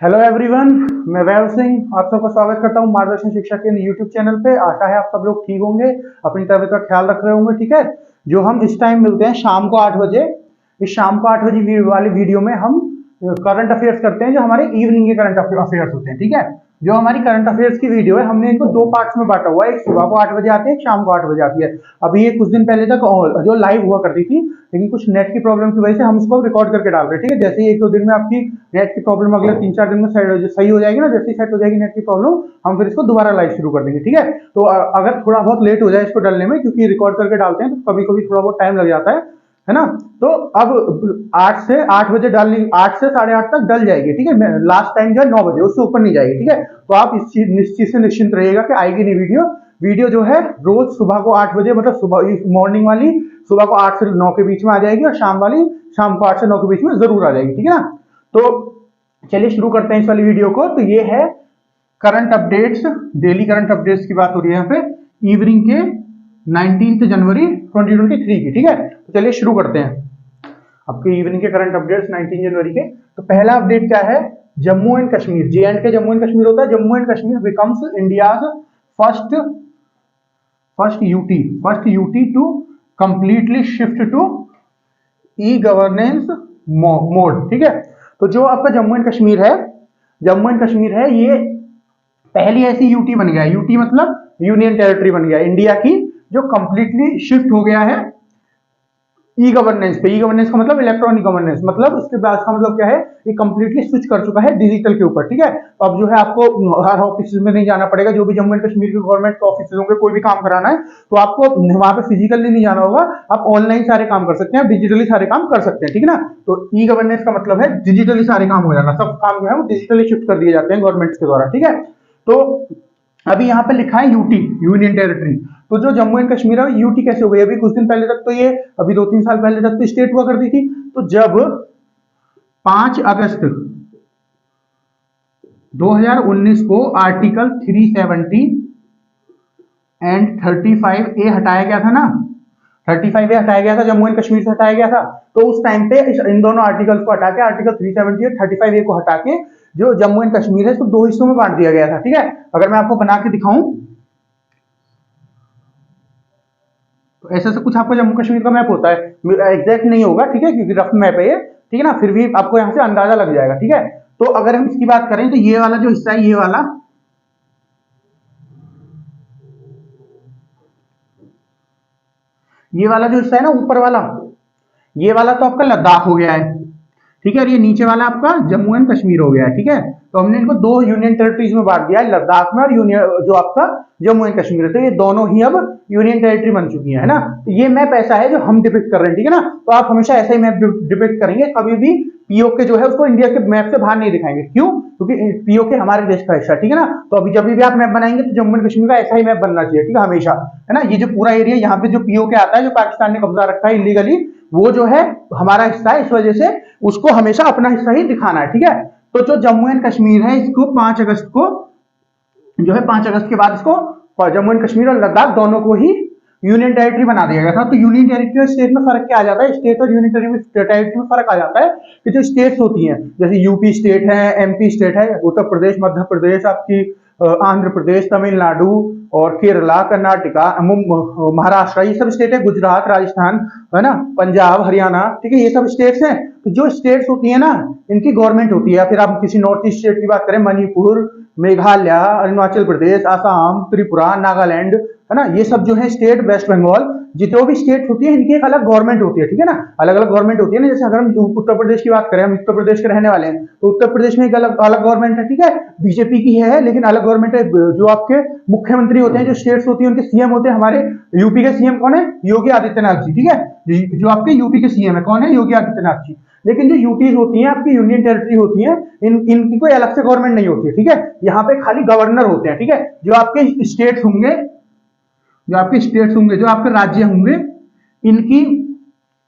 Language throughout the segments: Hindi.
हेलो एवरीवन, मैं वैभव सिंह आप सबका स्वागत करता हूं मार्गदर्शन शिक्षा के यूट्यूब चैनल पे। आशा है आप सब लोग ठीक होंगे, अपनी तबीयत का ख्याल रख रहे होंगे। ठीक है, जो हम इस टाइम मिलते हैं शाम को 8 बजे, इस शाम को 8 बजे वाली वीडियो में हम करंट अफेयर्स करते हैं, जो हमारे इवनिंग के करंट अफेयर्स होते हैं। ठीक है, जो हमारी करंट अफेयर्स की वीडियो है हमने इनको दो पार्ट्स में बांटा हुआ है, एक सुबह को 8 बजे आती है, एक शाम को 8 बजे आती है। अभी ये कुछ दिन पहले तक जो लाइव हुआ करती थी, लेकिन कुछ नेट की प्रॉब्लम की वजह से हम इसको रिकॉर्ड करके डाल रहे हैं। ठीक है, जैसे ही एक दो दिन में आपकी नेट की प्रॉब्लम अगले 3-4 दिन में सही हो जाएगी ना, जैसे ही सेट हो जाएगी नेट की प्रॉब्लम, हम फिर इसको दोबारा लाइव शुरू कर देंगे। ठीक है, तो अगर थोड़ा बहुत लेट हो जाए इसको डालने में, क्योंकि रिकॉर्ड करके डालते हैं तो कभी कभी थोड़ा बहुत टाइम लग जाता है ना। तो अब 8 से 8 बजे डालनी, 8 से 8:30 तक डल जाएगी। ठीक है, लास्ट टाइम जो है 9 बजे, उससे ऊपर नहीं जाएगी। ठीक है, तो आप इस चीज से निश्चिंत रहिएगा कि आएगी नहीं वीडियो जो है रोज सुबह को 8 बजे, मतलब सुबह मॉर्निंग वाली सुबह को 8 से 9 के बीच में आ जाएगी, और शाम वाली शाम को 8 से 9 के बीच में जरूर आ जाएगी। ठीक है ना, तो चलिए शुरू करते हैं इस वाली वीडियो को। तो ये है current updates, daily current updates की बात हो रही है यहाँ पे, इवनिंग के 19 जनवरी 2023 की। ठीक है, तो चलिए शुरू करते हैं आपके इवनिंग के करंट अपडेट्स 19 जनवरी के। तो पहला अपडेट क्या है, Jammu and Kashmir, J&K Jammu and Kashmir होता है, Jammu and Kashmir becomes India's first UT to completely shift to e governance mode. ठीक है, तो जो आपका जम्मू एंड कश्मीर है, ये पहली ऐसी यूटी बन गया है। यूटी मतलब यूनियन टेरिटरी बन गया है इंडिया की, जो कंप्लीटली शिफ्ट हो गया है ई गवर्नेंस पे। ई गवर्नेंस का मतलब इलेक्ट्रॉनिक गवर्नेंस, मतलब इसके बाद का मतलब क्या है, ये कंप्लीटली स्विच कर चुका है डिजिटल के ऊपर। ठीक है, तो अब जो है आपको हर ऑफिस में नहीं जाना पड़ेगा। जो भी जम्मू एंड कश्मीर के गवर्नमेंट के ऑफिस होंगे, कोई भी काम कराना है तो आपको वहां पे फिजिकली नहीं जाना होगा, आप ऑनलाइन सारे काम कर सकते हैं, डिजिटली सारे काम कर सकते हैं। ठीक है ना, तो ई गवर्नेंस का मतलब है डिजिटली सारे काम हो जाना, सब काम जो है वो डिजिटली शिफ्ट कर दिए जाते हैं गवर्नमेंट के द्वारा। ठीक है, तो अभी यहाँ पे लिखा है यूटी, यूनियन टेरिटरी। तो जो जम्मू एंड कश्मीर है यूटी कैसे हो गई, अभी कुछ दिन पहले तक तो ये, अभी 2-3 साल पहले तक तो स्टेट हुआ करती थी। तो जब 5 अगस्त 2019 को आर्टिकल 370 एंड 35A हटाया गया था ना, 35A हटाया गया था, जम्मू एंड कश्मीर से हटाया गया था। तो उस टाइम पे इन दोनों आर्टिकल्स को हटा के, आर्टिकल 370 और 35A को हटा के, जो जम्मू एंड कश्मीर है इसको दो हिस्सों में बांट दिया गया था। ठीक है, अगर मैं आपको बना के दिखाऊं तो ऐसा से कुछ आपको जम्मू कश्मीर का मैप होता है, एग्जैक्ट नहीं होगा, ठीक है, क्योंकि रफ मैप है ये। ठीक है ना, फिर भी आपको यहाँ से अंदाजा लग जाएगा। ठीक है, तो अगर हम इसकी बात करें तो ये वाला जो हिस्सा है, ये वाला जो हिस्सा है ना ऊपर वाला, ये वाला तो आपका लद्दाख हो गया है। ठीक है, और ये नीचे वाला आपका जम्मू एंड कश्मीर हो गया है। ठीक है, तो हमने इनको दो यूनियन टेरिटरीज में बांट दिया है, लद्दाख में और यूनियन जो आपका जम्मू एंड कश्मीर है। तो ये दोनों ही अब यूनियन टेरिटरी बन चुकी है ना। तो ये मैप ऐसा है जो हम डिपिक्ट कर रहे हैं। ठीक है ना, तो आप हमेशा ऐसा ही मैप डिपिक्ट करेंगे, कभी भी पीओके जो है उसको इंडिया के मैप से बाहर नहीं दिखाएंगे। क्यों? क्योंकि पीओके हमारे देश का हिस्सा। ठीक है ना, तो अभी जब भी आप मैप बनाएंगे तो जम्मू एंड कश्मीर का ऐसा ही मैप बनना चाहिए। ठीक है, हमेशा, है ना। ये जो पूरा एरिया यहाँ पे जो पीओके आता है, जो पाकिस्तान ने कब्जा रखा है इलीगली, वो जो है हमारा हिस्सा है, इस वजह से उसको हमेशा अपना हिस्सा ही दिखाना है। ठीक है, तो जो जम्मू एंड कश्मीर है इसको 5 अगस्त को जो है 5 अगस्त के बाद इसको जम्मू एंड कश्मीर और लद्दाख दोनों को ही यूनियन टेरिटरी बना दिया गया था। तो यूनियन टेरिटरी और स्टेट में फर्क क्या आ जाता है, स्टेट और यूनियन टेरिटरी में फर्क आ जाता है कि जो स्टेट्स होती हैं, जैसे यूपी स्टेट है, एमपी स्टेट है, उत्तर प्रदेश, मध्य प्रदेश, आपकी आंध्र प्रदेश, तमिलनाडु और केरला, कर्नाटका, महाराष्ट्र, ये सब स्टेट है, गुजरात, राजस्थान, है ना, पंजाब, हरियाणा। ठीक है, ये सब स्टेट्स हैं। तो जो स्टेट्स होती है ना, इनकी गवर्नमेंट होती है। फिर आप किसी नॉर्थ ईस्ट स्टेट की बात करें, मणिपुर, मेघालय, अरुणाचल प्रदेश, असम, त्रिपुरा, नागालैंड, है ना, ये सब जो है स्टेट, वेस्ट बंगाल, जितने भी स्टेट होती है इनकी एक अलग गवर्नमेंट होती है। ठीक है ना, अलग अलग गवर्नमेंट होती है ना। जैसे अगर हम उत्तर प्रदेश की बात करें, हम उत्तर प्रदेश के रहने वाले हैं, तो उत्तर प्रदेश में एक अलग अलग गवर्नमेंट है। ठीक है, बीजेपी की है, लेकिन अलग गवर्नमेंट है। जो आपके मुख्यमंत्री होते हैं, जो स्टेट्स होती है, उनके सीएम होते हैं। हमारे यूपी के सीएम कौन है? योगी आदित्यनाथ जी। ठीक है, जो आपके यूपी के सीएम है कौन है? योगी आदित्यनाथ जी। लेकिन जो यूटीज होती हैं, आपकी यूनियन टेरिटरी होती हैं, इनकी कोई अलग से गवर्नमेंट नहीं होती है। ठीक है, यहाँ पे खाली गवर्नर होते हैं। ठीक है, जो आपके स्टेट्स होंगे, जो आपके राज्य होंगे, इनकी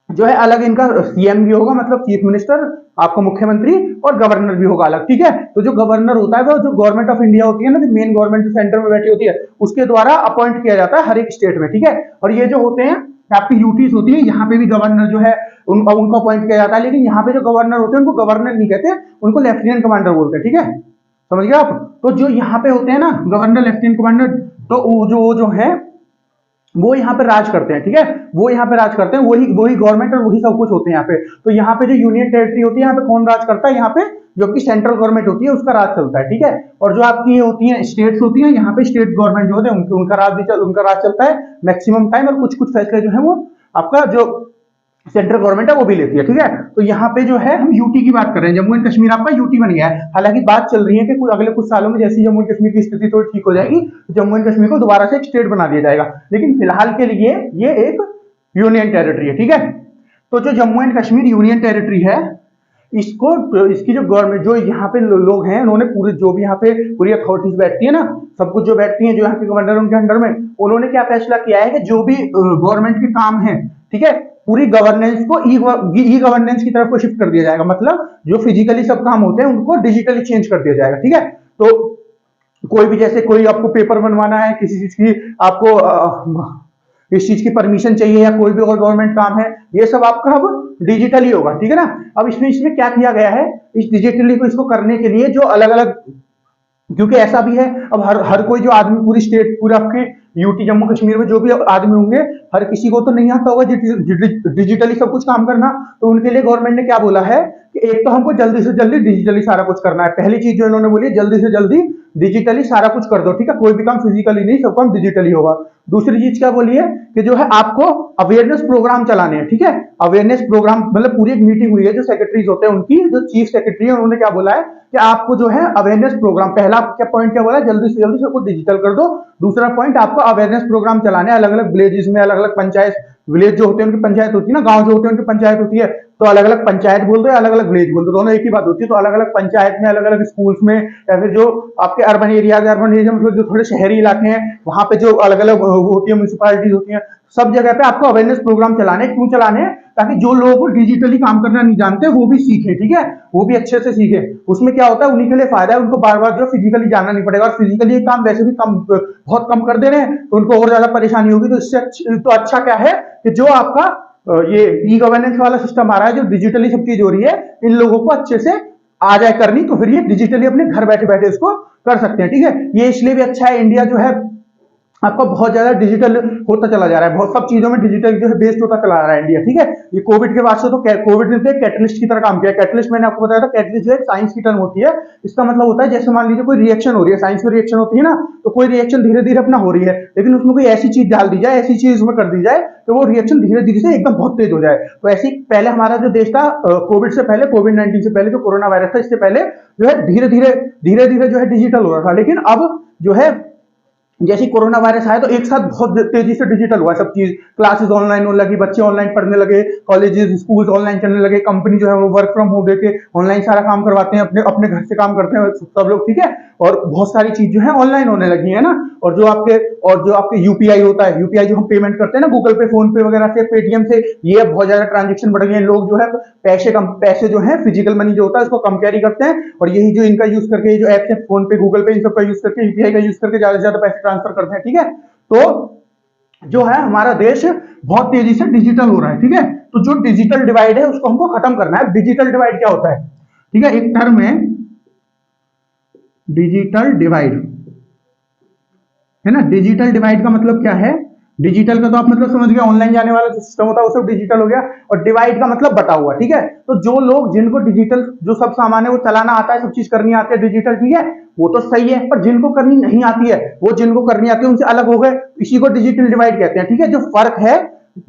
जो है अलग, इनका सीएम भी होगा, मतलब चीफ मिनिस्टर, आपको मुख्यमंत्री, और गवर्नर भी होगा अलग। ठीक है, तो जो गवर्नर होता है वो जो गवर्नमेंट ऑफ इंडिया होती है ना, जो मेन गवर्नमेंट जो सेंटर में बैठी होती है, उसके द्वारा अपॉइंट किया जाता है हर एक स्टेट में। ठीक है, और ये जो होते हैं आपकी यूटीज होती है, यहाँ पे भी गवर्नर जो है उनको अपॉइंट किया जाता है, लेकिन यहाँ पे जो गवर्नर होते हैं उनको गवर्नर नहीं कहते, उनको लेफ्टिनेंट कमांडर बोलते हैं, ठीक है, समझ गए आप। तो जो यहाँ पे होते हैं ना गवर्नर लेफ्टिनेंट कमांडर, तो वो जो है वो यहाँ पे राज करते हैं, ठीक है, वो यहाँ पे राज करते हैं, वही वही गवर्नमेंट और वही सब कुछ होते हैं यहाँ पे। तो यहाँ पे जो यूनियन टेरिटरी होती है यहाँ पे कौन राज करता है, यहाँ पे जो कि सेंट्रल गवर्नमेंट होती है उसका राज चलता है, ठीक है। और जो आपकी ये होती है स्टेट्स होती है, यहाँ पे स्टेट गवर्नमेंट जो होते हैं उनका राज चलता है मैक्सिमम टाइम, और कुछ कुछ फैसले जो है वो आपका जो सेंट्रल गवर्नमेंट है वो भी लेती है, ठीक है। तो यहाँ पे जो है हम यूटी की बात कर रहे हैं, जम्मू एंड कश्मीर आपका यूटी बन गया है। हालांकि बात चल रही है कि अगले कुछ सालों में जैसे जम्मू एंड कश्मीर की स्थिति थोड़ी ठीक हो जाएगी, जम्मू एंड कश्मीर को दोबारा से एक स्टेट बना दिया जाएगा, लेकिन फिलहाल के लिए ये एक यूनियन टेरिटरी है, ठीक है। तो जो Jammu and Kashmir union territory है, इसको इसकी जो गवर्नमेंट जो यहाँ पे लोग हैं, उन्होंने पूरे जो भी यहाँ पे पूरी अथॉरिटीज बैठती है ना, सब कुछ जो बैठती है, जो यहाँ के गवर्नर उनके अंडर में, उन्होंने क्या फैसला किया है कि जो भी गवर्नमेंट के काम है, ठीक है, पूरी गवर्नेंस को ई गवर्नेंस की तरफ को शिफ्ट कर दिया जाएगा। मतलब जो फिजिकली सब काम होते हैं उनको डिजिटली चेंज कर दिया जाएगा, ठीक है। तो कोई भी जैसे कोई आपको पेपर बनवाना है, किसी चीज की आपको इस चीज की परमिशन चाहिए या कोई भी और गवर्नमेंट काम है, ये सब आपका अब डिजिटली होगा, ठीक है ना। अब इसमें क्या किया गया है, इस डिजिटली को इसको करने के लिए जो अलग अलग, क्योंकि ऐसा भी है अब हर कोई जो आदमी पूरी स्टेट पूरे आपके यूटी जम्मू कश्मीर में जो भी आदमी होंगे, हर किसी को तो नहीं आता होगा डिजिटली सब कुछ काम करना। तो उनके लिए गवर्नमेंट ने क्या बोला है कि एक तो हमको जल्दी से जल्दी डिजिटली सारा कुछ करना है। पहली चीज जो इन्होंने बोली, जल्दी से जल्दी डिजिटली सारा कुछ कर दो, ठीक है, कोई भी काम फिजिकली नहीं, सब काम डिजिटली होगा। दूसरी चीज क्या बोली है कि जो है आपको अवेयरनेस प्रोग्राम चलाने हैं, ठीक है, अवेयरनेस प्रोग्राम, मतलब पूरी एक मीटिंग हुई है जो सेक्रेटरीज होते हैं उनकी, जो चीफ सेक्रेटरी है, उन्होंने क्या बोला है कि आपको जो है अवेयरनेस प्रोग्राम, पहला क्या पॉइंट क्या बोला, जल्दी से जल्दी सबको डिजिटल कर दो। दूसरा पॉइंट आपको अवेयरनेस प्रोग्राम चलाने अलग अलग विलेजेस में, अलग अलग पंचायत, विलेज जो होते हैं उनकी पंचायत होती है ना, गांव जो होते हैं उनकी पंचायत होती है, तो अलग अलग पंचायत बोल दो, अलग अलग विलेज बोल दो, दोनों एक ही बात होती है। तो अलग अलग पंचायत में, अलग अलग स्कूल्स में, या फिर जो आपके अर्बन एरिया मतलब जो थोड़े शहरी इलाके हैं वहां पे जो अलग अलग होती है म्यूनिसिपालिटीज होती है, सब जगह पे आपको अवेयरनेस प्रोग्राम चलाने। क्यों चलाने हैं? ताकि जो लोग डिजिटली काम करना नहीं जानते वो भी सीखे, ठीक है, वो भी अच्छे से सीखे। उसमें क्या होता है, उन्हीं के लिए फायदा है, उनको बार बार जो फिजिकली जाना नहीं पड़ेगा, और फिजिकली ये काम वैसे भी कम, बहुत कम कर दे रहे हैं, तो उनको और ज्यादा परेशानी होगी। तो इससे तो अच्छा क्या है कि जो आपका ये ई गवर्नेंस वाला सिस्टम आ रहा है, जो डिजिटली सब चीज हो रही है, इन लोगों को अच्छे से आ जाए करनी, तो फिर ये डिजिटली अपने घर बैठे बैठे इसको कर सकते हैं, ठीक है। ये इसलिए भी अच्छा है, इंडिया जो है आपका बहुत ज्यादा डिजिटल होता चला जा रहा है, बहुत सब चीजों में डिजिटल जो है बेस्ड होता चला रहा है इंडिया, ठीक है। ये कोविड के बाद से तो कोविड ने तो कैटलिस्ट की तरह काम किया। कैटलिस्ट मैंने आपको बताया था, कैटलिस्ट जो है साइंस की टर्म होती है, इसका मतलब होता है जैसे मान लीजिए कोई रिएक्शन हो रही है, साइंस में रिएक्शन होती है ना, तो कोई रिएक्शन धीरे धीरे अपना हो रही है, लेकिन उसमें कोई ऐसी चीज डाल दी जाए, ऐसी चीज उसमें कर दी जाए तो वो रिएक्शन धीरे धीरे से एकदम बहुत तेज हो जाए। तो ऐसे पहले हमारा जो देश था कोविड से पहले, कोविड-19 से पहले, जो कोरोना वायरस था, इससे पहले जो है धीरे धीरे जो है डिजिटल हो रहा था, लेकिन अब जो है जैसे कोरोना वायरस आया तो एक साथ बहुत तेजी से डिजिटल हुआ सब चीज, क्लासेस ऑनलाइन होने लगी, बच्चे ऑनलाइन पढ़ने लगे, कॉलेजेस स्कूल ऑनलाइन चलने लगे, कंपनी जो है वो वर्क फ्रॉम होम देके ऑनलाइन सारा काम करवाते हैं, अपने अपने घर से काम करते हैं सब लोग, ठीक है। और बहुत सारी चीज जो है ऑनलाइन होने लगी है ना। और जो आपके यूपीआई होता है, यूपीआई जो हम पेमेंट करते हैं ना गूगल पे, फोन पे वगैरह से, पेटीएम से, ये बहुत ज्यादा ट्रांजेक्शन बढ़ गए हैं। लोग जो है पैसे जो है फिजिकल मनी जो होता है उसको कम कैरी करते हैं, और यही जो इनका यूज करके, जो एप्स है फोन पे, गूगल पे, इन सब का यूज करके, यूपीआई का यूज करके ज्यादा से ज्यादा पैसे ट्रांसफर करते हैं, ठीक है। तो जो है हमारा देश बहुत तेजी से डिजिटल हो रहा है, ठीक है। तो जो डिजिटल डिवाइड है उसको हमको खत्म करना है। डिजिटल डिवाइड क्या होता है, ठीक है, एक टर्म है डिजिटल डिवाइड, है ना। डिजिटल डिवाइड का मतलब क्या है, डिजिटल का तो आप मतलब समझ गए, ऑनलाइन जाने वाला जो सिस्टम होता है वो सब डिजिटल हो गया, और डिवाइड का मतलब बटा हुआ, ठीक है। तो जो लोग जिनको डिजिटल जो सब सामान है वो चलाना आता है, सब चीज करनी आती है डिजिटल, ठीक है, वो तो सही है, पर जिनको करनी नहीं आती है, वो जिनको करनी आती है उनसे अलग हो गए, इसी को डिजिटल डिवाइड कहते हैं, ठीक है। जो फर्क है,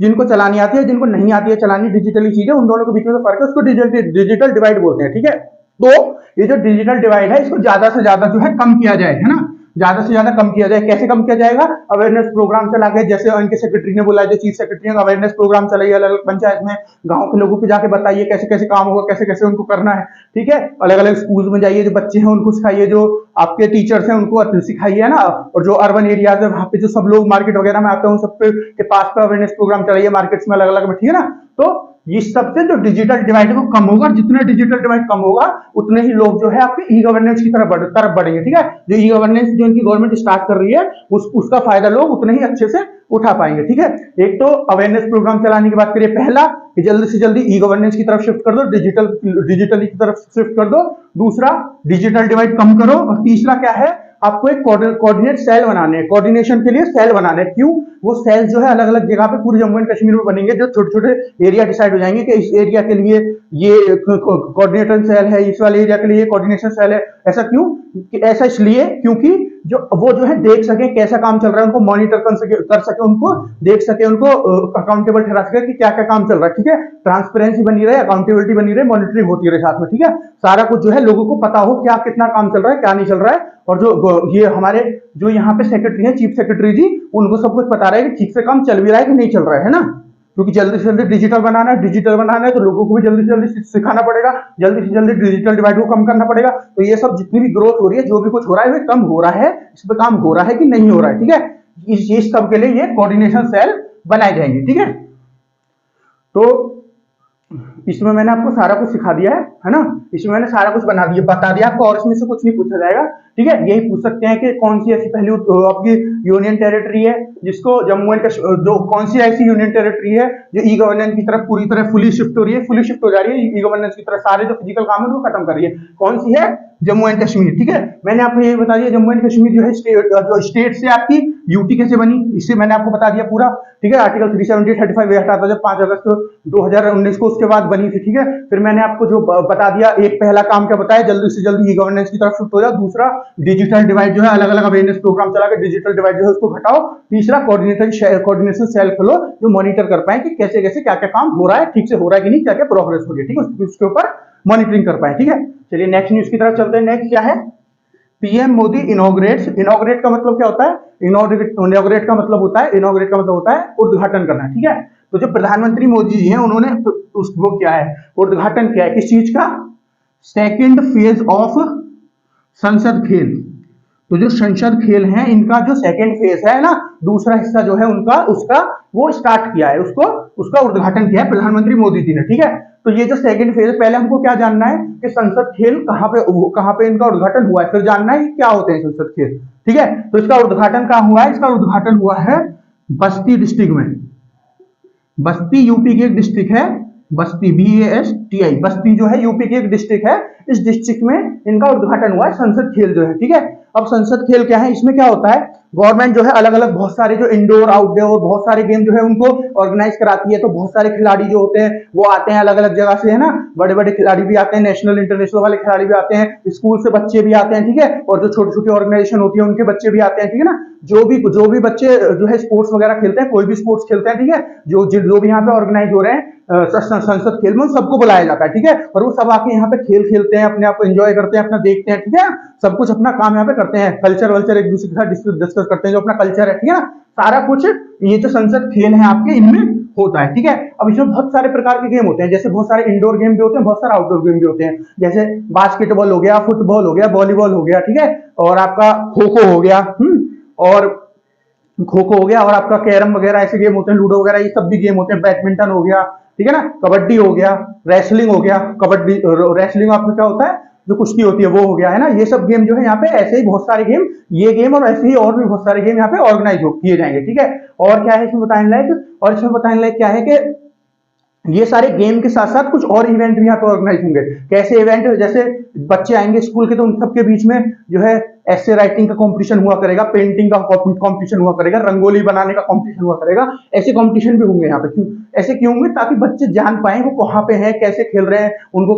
जिनको चलानी आती है, जिनको नहीं आती है चलानी डिजिटली चीजें, उन दोनों के बीच में जो फर्क है उसको डिजिटल डिवाइड बोलते हैं, ठीक है। तो ये जो डिजिटल डिवाइड है इसको ज्यादा से ज्यादा जो है कम किया जाए, है ना, ज्यादा से ज्यादा कम किया जाए। कैसे कम किया जाएगा, अवेयरनेस प्रोग्राम चला के, जैसे उनके सेक्रेटरी ने बोला, जो चीफ सेक्रेटरी ने अवेयरनेस प्रोग्राम चलाइए अलग अलग पंचायत में, गांव के लोगों को जाके बताइए कैसे कैसे काम होगा, कैसे कैसे उनको करना है, ठीक है। अलग अलग स्कूल में जाइए, जो बच्चे हैं उनको सिखाइए, जो आपके टीचर्स हैं उनको सिखाइए, है ना। और जो अर्बन एरियाज है वहां पे जो सब लोग मार्केट वगैरह में आते हैं उन सब के पास पे अवेयरनेस प्रोग्राम चलाइए, मार्केट्स में अलग अलग में, ठीक है ना। तो इस सबसे जो डिजिटल डिवाइड वो कम होगा, जितना डिजिटल डिवाइड कम होगा उतने ही लोग जो है आपके ई गवर्नेंस की तरफ बढ़ेंगे। ठीक है, जो ई गवर्नेंस जो इनकी गवर्नमेंट स्टार्ट कर रही है उसका फायदा लोग उतने ही अच्छे से उठा पाएंगे। ठीक है, एक तो अवेयरनेस प्रोग्राम चलाने की बात करिए, पहला कि जल्दी से जल्दी ई गवर्नेंस की तरफ शिफ्ट कर दो, डिजिटली की तरफ शिफ्ट कर दो। दूसरा, डिजिटल डिवाइड कम करो। और तीसरा क्या है, आपको एक कोऑर्डिनेट सेल बनाने हैं, कोऑर्डिनेशन के लिए सेल बनाने हैं। क्यों? वो सेल जो है अलग अलग जगह पे पूरे जम्मू एंड कश्मीर में बनेंगे, जो छोटे छोटे एरिया डिसाइड हो जाएंगे कि इस एरिया के लिए ये कोऑर्डिनेशन सेल है, इस वाले एरिया के लिए कोऑर्डिनेशन सेल है। ऐसा क्यों? ऐसा इसलिए क्योंकि जो है देख सके कैसा काम चल रहा है, उनको मॉनिटर कर सके, उनको देख सके, उनको अकाउंटेबल ठहरा सके कि क्या क्या काम चल रहा है। ठीक है, ट्रांसपेरेंसी बनी रहे, अकाउंटेबिलिटी बनी रहे, मॉनिटरिंग होती रहे साथ में। ठीक है, सारा कुछ जो है लोगों को पता हो क्या कितना काम चल रहा है, क्या नहीं चल रहा है। और जो ये हमारे जो यहाँ पे सेक्रेटरी है, चीफ सेक्रेटरी जी, उनको सब कुछ पता रहे कि ठीक से काम चल भी रहा है कि नहीं चल रहा है ना। क्योंकि जल्दी से जल्दी डिजिटल बनाना है तो लोगों को भी जल्दी से जल्दी सिखाना पड़ेगा, जल्दी से जल्दी डिजिटल डिवाइड को कम करना पड़ेगा। तो ये सब जितनी भी ग्रोथ हो रही है, जो भी कुछ हो रहा है, वो कम हो रहा है, इस पर काम हो रहा है कि नहीं हो रहा है। ठीक है, इस सब के लिए ये कोऑर्डिनेशन सेल बनाए जाएंगे। ठीक है, तो इसमें मैंने आपको सारा कुछ सिखा दिया है ना, इसमें मैंने सारा कुछ बता दिया आपको, और इसमें से कुछ नहीं पूछा जाएगा। ठीक है, यही पूछ सकते हैं कि कौन सी ऐसी पहली आपकी यूनियन टेरिटरी है जिसको जम्मू एंड कश्मीर, जो कौन सी ऐसी यूनियन टेरिटरी है जो ई गवर्नेंस की तरफ पूरी तरह फुली शिफ्ट हो रही है, फुली शिफ्ट हो जा रही है ई गवर्नेंस की तरफ, सारे जो फिजिकल काम है वो खत्म कर रही है। कौन सी है? जम्मू एंड कश्मीर। ठीक है, मैंने आपको ये बता दिया जम्मू एंड कश्मीर जो है स्टेट से आपकी यूटी कैसे बनी, इससे मैंने आपको बता दिया पूरा। ठीक है, आर्टिकल 370 35 हटा था जब 5 अगस्त 2019 को, उसके बाद बनी थी। ठीक है, फिर मैंने आपको जो बता दिया, एक पहला काम क्या बताया, जल्दी से जल्दी ई गवर्नेंस की तरफ शिफ्ट हो जाओ। दूसरा, डिजिटल डिवाइड जो है अलग अलग अवेयरनेस प्रोग्राम चला के डिजिटल डिवाइड जो है उसको घटाओ। तीसरा, कोऑर्डिनेशन सेल खोलो जो मॉनिटर कर पाए कि कैसे कैसे क्या क्या काम हो रहा है, ठीक से हो रहा है कि नहीं, क्या क्या प्रोग्रेस हो रही है। ठीक है, उसके ऊपर मॉनिटरिंग कर पाए। ठीक है, चलिए नेक्स्ट न्यूज की तरफ चलते हैं। नेक्स्ट क्या है? PM Modi inaugurates. इनॉग्रेट का मतलब क्या होता है? इनॉग्रेट का मतलब होता है उद्घाटन करना। ठीक है, तो जो प्रधानमंत्री मोदी जी हैं उन्होंने उसको क्या है, उद्घाटन किया है किस चीज का? सेकेंड फेज ऑफ संसद खेल। तो जो संसद खेल है इनका जो सेकेंड फेज है ना, दूसरा हिस्सा जो है उनका, उसका वो स्टार्ट किया है, उसका उद्घाटन किया है प्रधानमंत्री मोदी जी ने। ठीक है, तो ये जो सेकंड फेज है, पहले हमको क्या जानना है कि संसद खेल कहां पे इनका उद्घाटन हुआ है, फिर जानना है कि क्या होते हैं संसद खेल। ठीक है, तो इसका उद्घाटन कहां हुआ है? इसका उद्घाटन हुआ है बस्ती डिस्ट्रिक्ट में। बस्ती यूपी की एक डिस्ट्रिक्ट है, बस्ती BASTI, बस्ती जो है यूपी की एक डिस्ट्रिक्ट है, इस डिस्ट्रिक्ट में इनका उद्घाटन हुआ है संसद खेल जो है। ठीक है, अब संसद खेल क्या है, इसमें क्या होता है, गवर्नमेंट जो है अलग अलग बहुत सारे जो इंडोर आउटडोर बहुत सारे गेम जो है उनको ऑर्गेनाइज कराती है। तो बहुत सारे खिलाड़ी जो होते हैं वो आते हैं अलग अलग जगह से, है ना, बड़े बड़े खिलाड़ी भी आते हैं, नेशनल इंटरनेशनल वाले खिलाड़ी भी आते हैं, स्कूल से बच्चे भी आते हैं। ठीक है, और जो छोटी छोटी ऑर्गेनाइजेशन होती है उनके बच्चे भी आते हैं। ठीक है ना, जो भी बच्चे जो है स्पोर्ट्स वगैरह खेलते हैं, कोई भी स्पोर्ट्स खेलते हैं, ठीक है, जो भी यहाँ पे ऑर्गेनाइज हो रहे हैं संसद खेल में, सबको बुलाया जाता है। ठीक है, और वो सब आके यहाँ पे खेल खेलते हैं, अपने आप को एंजॉय करते हैं, अपना देखते हैं। ठीक है, सब कुछ अपना काम यहाँ पे करते हैं, कल्चर वल्चर एक दूसरे के साथ डिस्कस करते हैं, जो अपना कल्चर है। ठीक है ना, सारा कुछ ये जो संसद खेल है आपके इनमें होता है। ठीक है, अब इसमें बहुत सारे प्रकार के गेम होते हैं, जैसे बहुत सारे इंडोर गेम भी होते हैं, बहुत सारे आउटडोर गेम भी होते हैं, जैसे बास्केटबॉल हो गया, फुटबॉल हो गया, वॉलीबॉल हो गया। ठीक है, और आपका खो खो हो गया, और आपका कैरम वगैरह ऐसे गेम होते हैं, लूडो वगैरह ये सब भी गेम होते हैं, बैडमिंटन हो गया। ठीक है ना, कबड्डी हो गया, रेसलिंग हो गया, कबड्डी रेसलिंग आपको क्या होता है, जो कुश्ती होती है वो हो गया, है ना। ये सब गेम जो है यहाँ पे ऐसे ही बहुत सारे गेम, ये गेम और ऐसे ही और भी बहुत सारे गेम यहाँ पे ऑर्गेनाइज किए जाएंगे। ठीक है, और क्या है इसमें बताने लायक, क्या है कि ये सारे गेम के साथ साथ कुछ और इवेंट भी यहाँ पे ऑर्गेनाइज होंगे। कैसे इवेंट? जैसे बच्चे आएंगे स्कूल के, तो उन सबके बीच में जो है ऐसे राइटिंग का कंपटीशन हुआ करेगा, पेंटिंग का कंपटीशन हुआ करेगा, रंगोली बनाने का कंपटीशन हुआ करेगा, ऐसे कंपटीशन भी होंगे यहाँ पे। क्यों ऐसे क्यों होंगे? ताकि बच्चे जान पाए वो कहाँ पे हैं, कैसे खेल रहे हैं, उनको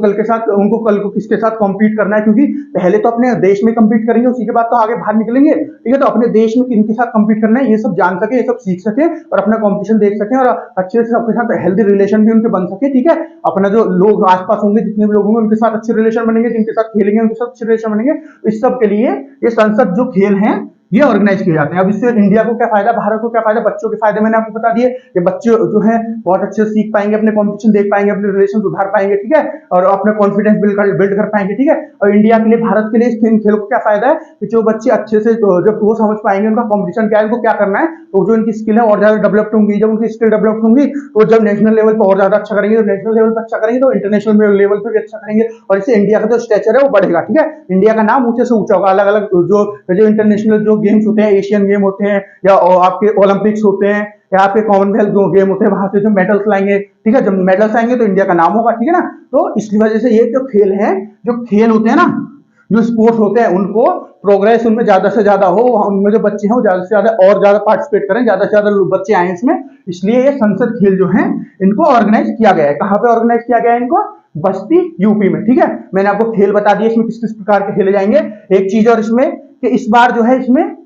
कल को किसके साथ कॉम्पीट करना है, क्योंकि पहले तो अपने देश में कम्पीट करेंगे, उसी के बाद तो आगे बाहर निकलेंगे। ठीक है, तो अपने देश में किनके साथ कम्पीट करना है ये सब जान सके, ये सब सीख सके, और अपना कॉम्पिटिशन देख सके, और अच्छे से सबके साथ हेल्दी रिलेशन भी उनके बन सके। ठीक है, अपना जो लोग आसपास होंगे, जितने भी लोग होंगे, उनके साथ अच्छे रिलेशन बनेंगे, जिनके साथ खेलेंगे उनके साथ अच्छे रिलेशन बनेंगे। इस सब के लिए ये संसद जो खेल है ये ऑर्गेनाइज किए जाते हैं। अब इससे इंडिया को क्या फायदा, भारत को क्या फायदा, बच्चों के फायदे मैंने आपको बता दिए कि बच्चे जो है बहुत अच्छे से सीख पाएंगे, अपने कॉम्पिटिशन देख पाएंगे, अपने रिलेशन सुधार पाएंगे, ठीक है, और अपने कॉन्फिडेंस बिल्ड कर पाएंगे, ठीक है। और इंडिया के लिए, भारत के लिए इस खेल को क्या फायदा है कि जो बच्चे अच्छे से जब वो समझ पाएंगे उनका कॉम्पिटिशन क्या है, उनको क्या करना है, तो जो इनकी स्किल है और ज्यादा डेवलप होंगी। जब उनकी स्किल डेवलप होंगी तो जब नेशनल लेवल पर और ज्यादा अच्छा करेंगे, तो नेशनल लेवल पर अच्छा करेंगे तो इंटरनेशनल लेवल पर भी अच्छा करेंगे, और इससे इंडिया का जो स्टेचर है वो बढ़ेगा, ठीक है। इंडिया का नाम ऊंचे से ऊंचा होगा। अलग अलग जो इंटरनेशनल जो गेम्स होते हैं, एशियन गेम होते हैं या आपके ओलंपिक्स होते हैं या आपके कॉमनवेल्थ जो गेम होते हैं, वहां से जो मेडल्स लाएंगे, ठीक है, जब मेडल्स आएंगे तो इंडिया का नाम होगा, ठीक है ना। तो इसकी वजह से ये जो खेल है, जो खेल होते हैं ना, जो स्पोर्ट्स होते हैं, उनको प्रोग्रेस उनमें ज्यादा से ज्यादा हो, उनमें जो बच्चे हैं वो ज्यादा से ज्यादा और ज्यादा पार्टिसिपेट करें, ज्यादा से ज्यादा बच्चे आए इसमें। इसलिए ये संसद खेल जो है इनको ऑर्गेनाइज किया गया है। कहां पे ऑर्गेनाइज किया गया है इनको? बस्ती, यूपी में, ठीक है। मैंने आपको खेल बता दिए इसमें किस किस प्रकार के खेले जाएंगे। एक चीज और इसमें कि इस बार जो है इसमें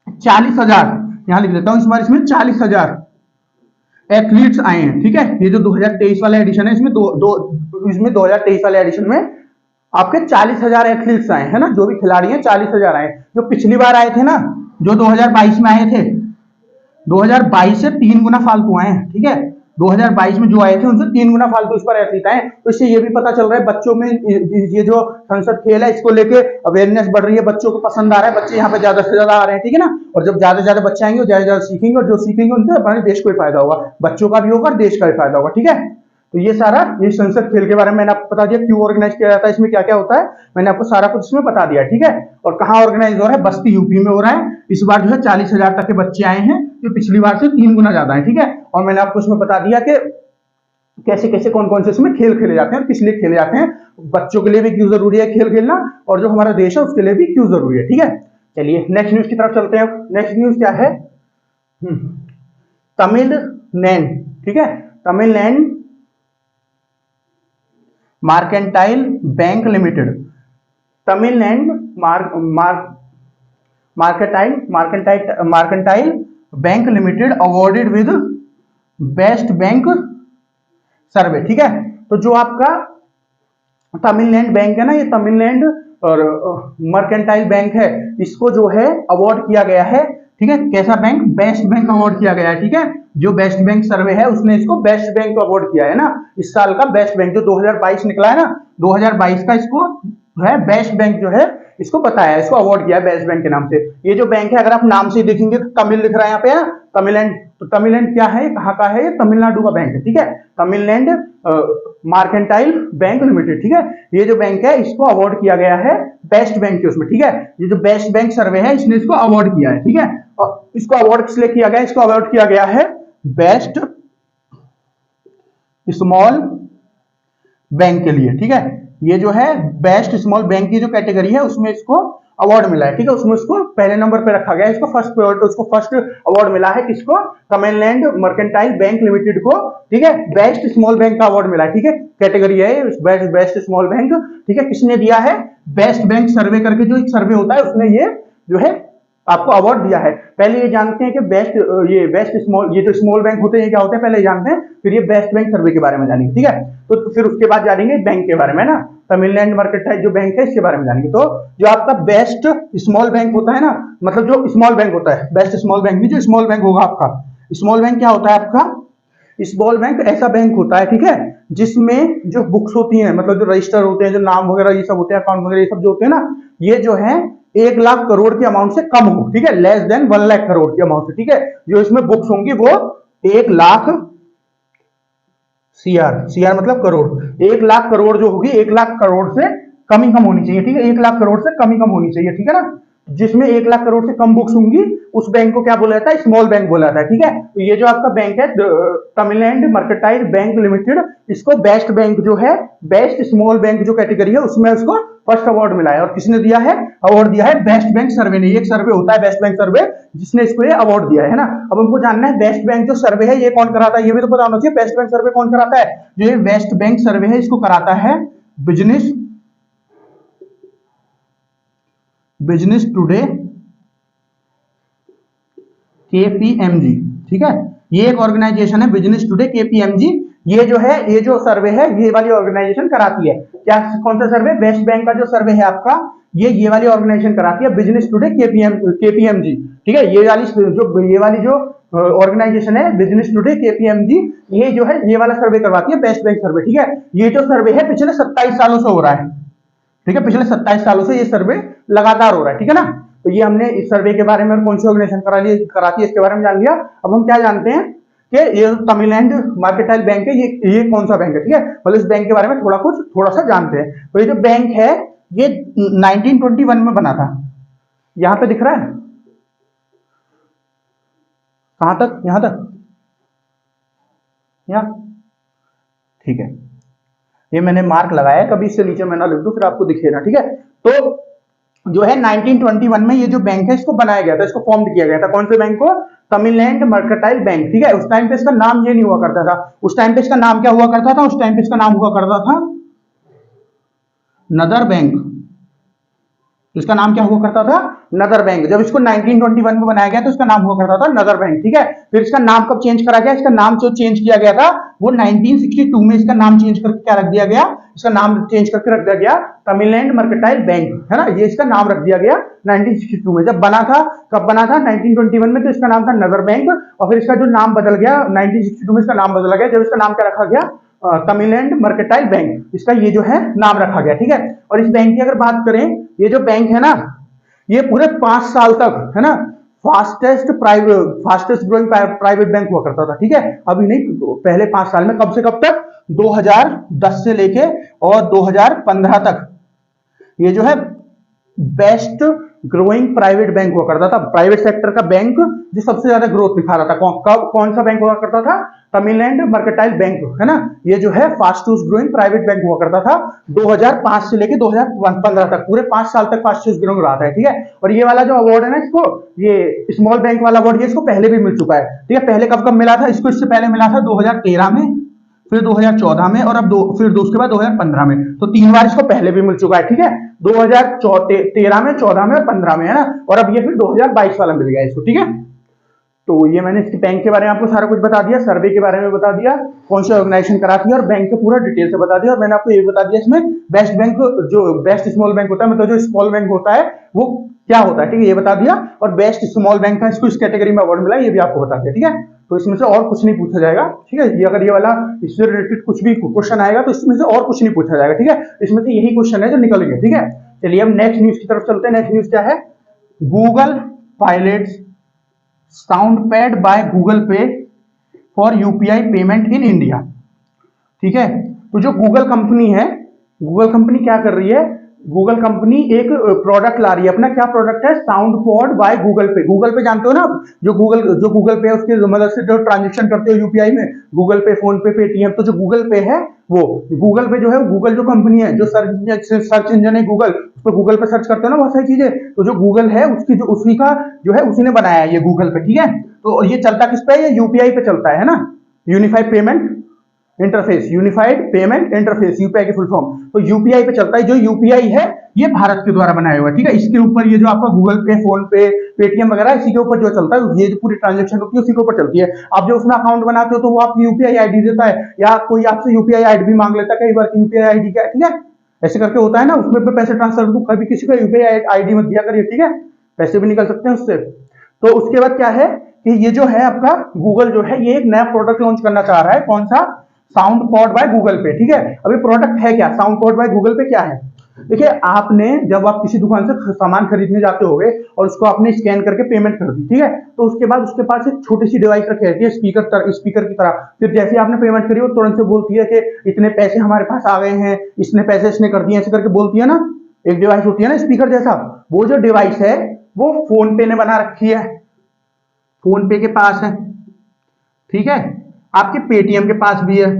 40,000, यहां लिख देता हूं, इस बार इसमें 40,000 एथलीट्स आए हैं, ठीक है। ये जो 2023 वाला एडिशन है, इसमें इसमें 2023 वाले एडिशन में आपके 40,000 एथलीट्स आए हैं ना, जो भी खिलाड़ी हैं 40,000 आए। जो पिछली बार आए थे ना, जो 2022 में आए थे, 2022 से 3 गुना फालतू आए हैं, ठीक है। 2022 में जो आए थे उनसे 3 गुना फालतू इस पर एथलीट आए। तो इससे ये भी पता चल रहा है बच्चों में ये जो संसद खेल है इसको लेके अवेयरनेस बढ़ रही है, बच्चों को पसंद आ रहा है, बच्चे यहाँ पे ज्यादा से ज्यादा आ रहे हैं, ठीक है ना। और जब ज्यादा से ज्यादा बच्चे आएंगे ज्यादा ज्यादा सीखेंगे, और जो सीखेंगे उनसे हमारे देश को भी फायदा होगा, बच्चों का भी होगा और देश का भी फायदा होगा, ठीक है। तो ये सारा ये संसद खेल के बारे में मैंने आपको बता दिया, क्यों ऑर्गेनाइज किया जाता है, इसमें क्या क्या होता है, मैंने आपको सारा कुछ इसमें बता दिया, ठीक है। और कहाँ ऑर्गेनाइज हो रहा है? बस्ती, यूपी में हो रहा है। इस बार जो है 40,000 तक के बच्चे आए हैं, जो पिछली बार से 3 गुना ज्यादा है, ठीक है। और मैंने आपको इसमें बता दिया कि कैसे कैसे कौन कौन से इसमें खेल खेले जाते हैं और किस लिए खेले जाते हैं, बच्चों के लिए भी क्यों जरूरी है खेल खेलना, और जो हमारा देश है उसके लिए भी क्यों जरूरी है, ठीक है। चलिए नेक्स्ट न्यूज की तरफ चलते हैं। नेक्स्ट न्यूज क्या है? तमिलनाडु, ठीक है, Tamil Nadu mercantile bank limited, Tamil Nadu mercantile bank limited awarded with best bank survey, ठीक है। तो जो आपका तमिलनाडु बैंक है ना, ये तमिलनाडु और मर्केंटाइल बैंक है, इसको जो है अवार्ड किया गया है, ठीक है। कैसा बैंक? बेस्ट बैंक अवार्ड किया गया है, ठीक है। जो बेस्ट बैंक सर्वे है उसने इसको बेस्ट बैंक अवार्ड किया है ना, इस साल का बेस्ट बैंक जो 2022 निकला है ना, 2022 का इसको है बेस्ट बैंक जो है इसको बताया, इसको अवार्ड किया है बेस्ट बैंक के नाम से। ये जो बैंक है, अगर आप नाम से देखेंगे तो तमिल लिख रहा है यहाँ पे, तमिलनाडु। तो तमिलनाडु क्या है, कहाँ का है? ये तमिलनाडु का बैंक है, ठीक है। तमिलनाडु मार्केंटाइल बैंक लिमिटेड, ठीक है। ये जो बैंक है इसको अवार्ड किया गया है बेस्ट बैंक के उसमें, ठीक है। ये जो बेस्ट बैंक सर्वे है इसने इसको अवार्ड किया है, ठीक है। और इसको अवार्ड किस लिए किया गया? इसको अवार्ड किया गया है बेस्ट स्मॉल बैंक के लिए, ठीक है। ये जो है बेस्ट स्मॉल बैंक की जो कैटेगरी है उसमें इसको अवार्ड मिला है, ठीक है। उसमें इसको पहले नंबर पे रखा गया है, इसको फर्स्ट अवार्ड मिला है किसको? तमिलनाडु मर्केंटाइल बैंक लिमिटेड को, ठीक है। बेस्ट स्मॉल बैंक का अवार्ड मिला है, ठीक है। कैटेगरी है बेस्ट स्मॉल बैंक, ठीक है। किसने दिया है? बेस्ट बैंक सर्वे करके जो एक सर्वे होता है उसने ये जो है आपको अवार्ड दिया है। पहले ये जानते हैं कि बेस्ट स्मॉल, ये जो स्मॉल बैंक होते हैं क्या होते हैं पहले जानते हैं, फिर ये बेस्ट बैंक सर्वे के बारे में जानेंगे, ठीक है। तो फिर उसके बाद जानेंगे बैंक के बारे में ना, तमिलनाडु मर्केंटाइल जो बैंक है इसके बारे में जानेंगे। तो जो आपका बेस्ट स्मॉल बैंक होता है ना, मतलब जो स्मॉल बैंक होता है, बेस्ट स्मॉल बैंक में जो स्मॉल बैंक होगा आपका, स्मॉल बैंक क्या होता है आपका? स्मॉल बैंक ऐसा बैंक होता है, ठीक है, जिसमें जो बुक्स होती हैं, मतलब जो रजिस्टर होते हैं, जो नाम वगैरह ये सब होते हैं, अकाउंट वगैरह ये सब जो होते हैं ना, ये जो है 1 लाख करोड़ के अमाउंट से कम हो, ठीक है, लेस देन 1 लाख करोड़ की अमाउंट से, ठीक है। जो इसमें बुक्स होंगी वो 1 लाख सीआर मतलब करोड़, 1 लाख करोड़ जो होगी 1 लाख करोड़ से कम ही कम होनी चाहिए, ठीक है। 1 लाख करोड़ से कम ही कम होनी चाहिए, ठीक है ना। जिसमें 1 लाख करोड़ से कम बुक्स होंगी उस बैंक को क्या बोला जाता है? स्मॉल बैंक बोला जाता है, ठीक है। तो ये जो आपका बैंक है तमिलनाडु मर्केंटाइल बैंक लिमिटेड, इसको बेस्ट बैंक जो है, बेस्ट स्मॉल बैंक जो कैटेगरी है उसमें उसको फर्स्ट अवार्ड मिला है। और किसने दिया है? अवार्ड दिया है बेस्ट बैंक सर्वे ने। एक सर्वे होता है बेस्ट बैंक सर्वे, जिसने इसको ये अवार्ड दिया है ना। अब हमको जानना है बेस्ट बैंक जो सर्वे है ये कौन कराता है, ये भी तो पता होना चाहिए। बेस्ट बैंक सर्वे कौन कराता है? जो ये बेस्ट बैंक सर्वे है इसको कराता है बिजनेस टुडे KPMG, ठीक है। ये एक ऑर्गेनाइजेशन है बिजनेस टुडे KPMG, ये जो है, ये जो सर्वे है ये वाली ऑर्गेनाइजेशन कराती है। क्या, कौन सा सर्वे? वेस्ट बैंक का जो सर्वे है आपका, ये वाली ऑर्गेनाइजेशन कराती है, बिजनेस टुडे केपीएमजी। ठीक है, ये वाली जो ऑर्गेनाइजेशन है बिजनेस टुडे केपीएमजी, ये जो है ये वाला सर्वे करवाती है, बेस्ट बैंक सर्वे। ठीक है, ये जो सर्वे है पिछले 27 सालों से हो रहा है। ठीक है, पिछले 27 सालों से ये सर्वे लगातार हो रहा है। ठीक है ना, तो ये हमने इस सर्वे के बारे में कौन सी ऑर्गेनाइजेशन कराती है इसके बारे में जान लिया। अब हम क्या जानते हैं कि ये तमिलनाडु मर्केंटाइल बैंक है, ये कौन सा बैंक है। ठीक है, मतलब इस बैंक के बारे में थोड़ा सा जानते हैं। तो ये जो बैंक है ये 1921 में बना था। यहां पे दिख रहा है, कहां तक? यहां तक, यहाँ। ठीक है, ये मैंने मार्क लगाया है, कभी इससे नीचे मैं ना लिख दूं फिर आपको दिखेगा। ठीक है, तो जो है 1921 में ये जो बैंक है इसको बनाया गया था, इसको फॉर्म किया गया था। कौन से बैंक को? Tamil Nadu mercantile bank. ठीक है, उस टाइम पे इसका नाम ये नहीं हुआ करता था। उस टाइम पे इसका नाम क्या हुआ करता था? उस टाइम पे इसका नाम हुआ करता था नदर बैंक। इसका नाम क्या हुआ करता था? नदर बैंक। जब इसको 1921 में बनाया गया तो इसका नाम हुआ करता था नदर बैंक। ठीक है, फिर इसका नाम कब चेंज करा गया? इसका नाम जो चेंज किया गया था वो 1962 में इसका नाम चेंज करके क्या रख दिया गया? इसका नाम चेंज करके रख दिया गया तमिलनाडु मर्केंटाइल बैंक, है ना। ये इसका नाम रख दिया गया 1962 में। जब बना था, कब बना था? 1921 में, तो इसका नाम था नदर बैंक। और फिर इसका जो नाम बदल गया 1962 में, इसका नाम बदला गया। जब इसका नाम क्या रखा गया? तमिलनाडु मर्केंटाइल बैंक, इसका ये जो है नाम रखा गया। ठीक है, और इस बैंक की अगर बात करें, ये जो बैंक है ना, ये पूरे 5 साल तक, है ना, फास्टेस्ट ग्रोइंग प्राइवेट बैंक हुआ करता था। ठीक है, अभी नहीं, पहले 5 साल में। कब से कब तक? 2010 से लेके और 2015 तक ये जो है बेस्ट ग्रोइंग प्राइवेट बैंक हुआ करता था। प्राइवेट सेक्टर का बैंक जो सबसे ज्यादा ग्रोथ दिखा रहा था। कौन सा बैंक हुआ करता था? तमिलनाडु मर्केंटाइल बैंक, है ना। ये जो है फास्टेस्ट ग्रोइंग प्राइवेट बैंक हुआ करता था 2005 से लेके 2015 तक, पूरे 5 साल तक फास्टेस्ट ग्रोइंग रहा था। ठीक है, और ये वाला जो अवार्ड है ना, इसको, ये स्मॉल बैंक वाला अवार्ड, ये इसको पहले भी मिल चुका है। ठीक है, पहले कब कब मिला था इसको? इससे पहले मिला था 2013 में, फिर 2014 में, और अब फिर उसके बाद 2015 में। तो 3 बार इसको पहले भी मिल चुका है। ठीक है, 2013 में, 14 में और 15 में, है ना। और अब ये फिर 2022 वाला मिल गया इसको। ठीक है, तो ये मैंने इसके बैंक के बारे में आपको सारा कुछ बता दिया, सर्वे के बारे में बता दिया, कौन सी ऑर्गेनाइजेशन कराती है, और बैंक के पूरा डिटेल से बता दिया। और मैंने आपको ये बता दिया इसमें बेस्ट बैंक, जो बेस्ट स्मॉल बैंक होता है, मतलब जो स्मॉल बैंक होता है वो क्या होता है। ठीक है, ये बता दिया। और बेस्ट स्मॉल बैंक का इसको इस कैटेगरी में अवार्ड मिला, ये भी आपको बता दिया। ठीक है, तो इसमें से और कुछ नहीं पूछा जाएगा। ठीक है, ये अगर ये वाला इससे रिलेटेड कुछ भी क्वेश्चन आएगा तो इसमें से और कुछ नहीं पूछा जाएगा। ठीक है, इसमें से यही क्वेश्चन है जो निकलेंगे। ठीक है, चलिए अब नेक्स्ट न्यूज की तरफ चलते हैं। नेक्स्ट न्यूज क्या है? Google pilots sound pad by Google Pay for UPI payment in India. ठीक है, तो जो गूगल कंपनी है, गूगल कंपनी क्या कर रही है? गूगल कंपनी एक प्रोडक्ट ला रही है। अपना क्या प्रोडक्ट है? Sound pod by Google Pay. Google Pay जानते हो ना, जो गूगल पे है उसके मदद से जो ट्रांजेक्शन करते हो यूपीआई में, गूगल पे, फोन पे, पेटीएम। तो जो गूगल पे है वो, गूगल पे जो है, गूगल जो कंपनी है, जो सर्च इंजन है गूगल, उस पर गूगल पे सर्च करते हो ना बहुत सारी चीजें, तो जो गूगल है उसकी जो उसी का जो है उसी ने बनाया है ये गूगल पे। ठीक है, तो ये चलता किस पे? ये यूपीआई पे चलता है ना, unified payment interface, unified payment interface, UPI की फुल फॉर्म। तो यूपीआई पे चलता है। जो यूपीआई है ये भारत के द्वारा बनाया हुआ है। ठीक है, इसके ऊपर ये जो आपका गूगल पे, फोन पे, पेटीएम वगैरह, इसी के ऊपर जो चलता है, ये जो पूरी ट्रांजेक्शन होती है उसी के ऊपर चलती है। आप जो उसमें अकाउंट बनाते हो तो वो आपकी यूपीआई आईडी देता है, या कोई आपसे यूपीआई आईडी भी मांग लेता है कई बार, यूपीआई आईडी क्या है। ठीक है, ऐसे करके होता है ना, उसमें पैसे ट्रांसफर, कभी किसी का यूपीआई आईडी मत दिया करिए। ठीक है, पैसे भी निकल सकते हैं उससे। तो उसके बाद क्या है कि ये जो है आपका गूगल जो है ये एक नया प्रोडक्ट लॉन्च करना चाह रहा है। कौन सा? साउंड पॉड बाय गूगल पे। ठीक है, अभी प्रोडक्ट है क्या? साउंड पॉड बाय गूगल पे क्या है? देखिए, आपने जब आप किसी दुकान से सामान खरीदने जाते होगे और उसको आपने स्कैन करके पेमेंट कर दी, ठीक है, तो उसके बाद उसके पास एक छोटी सी डिवाइस रखी रहती है, स्पीकर की तरह। फिर जैसे आपने पेमेंट करी वो तुरंत से बोलती है कि इतने पैसे हमारे पास आ गए हैं, इतने पैसे इसने कर दिए, ऐसे करके बोलती है ना। एक डिवाइस होती है ना स्पीकर जैसा, वो जो डिवाइस है वो फोन पे ने बना रखी है, फोन पे के पास है। ठीक है, आपके पेटीएम के पास भी है,